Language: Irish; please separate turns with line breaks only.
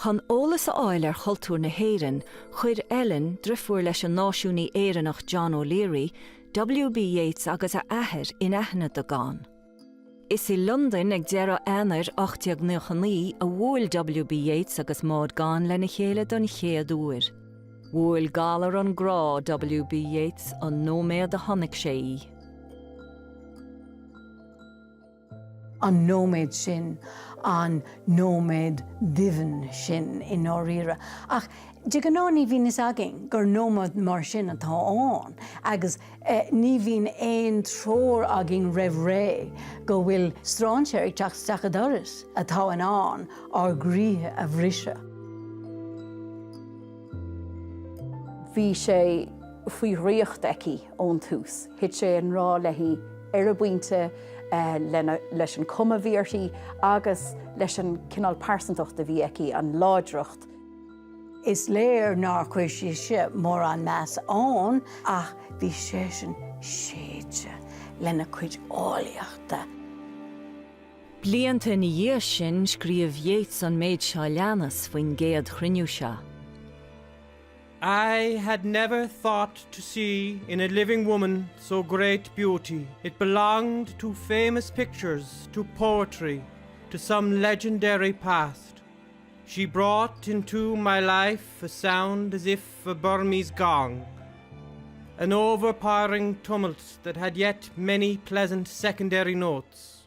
Chun ólas a áil ar chultúr na hÉireann, chuid Éireann drifúir leis an náisiúnaí Éireannach John O'Leary, W.B. Yeats agus a athair in aithne do Gonne. Is I London ag dearra eanair 1899 a bhfuil W.B. Yeats agus Maud Gonne lena chéile don chéad uair. Bhfuil galar an grá W.B. Yeats an nóméad a tháinig sé í.
An nóméad sin, an nóméad divan sin in n-áiríre. Ach, de gnáí bhín is agin gur nóméad mar sin atá an, agus ní bhín éon tróir agin ré go bhfuil stráintear ag teachadaras atá an ar gríthe a bhrise.
Bhí sé faoi réabhlóideach ón tús. Hit sé an rá leihí ar a buinte leis an cumavírtaí agus leis an cinál páirsantacht a bhí aici an láidreacht.
Is léir ná chuir sé mór an meas an, ach bhí sé sin séide lena chuid áiliúlachta.
Blianta na dhiaidh sin scríomh Yeats an méid seo leanas faoin géad chruinniú seo.
I had never thought to see in a living woman so great beauty. It belonged to famous pictures, to poetry, to some legendary past. She brought into my life a sound as if a Burmese gong, an overpowering tumult that had yet many pleasant secondary notes.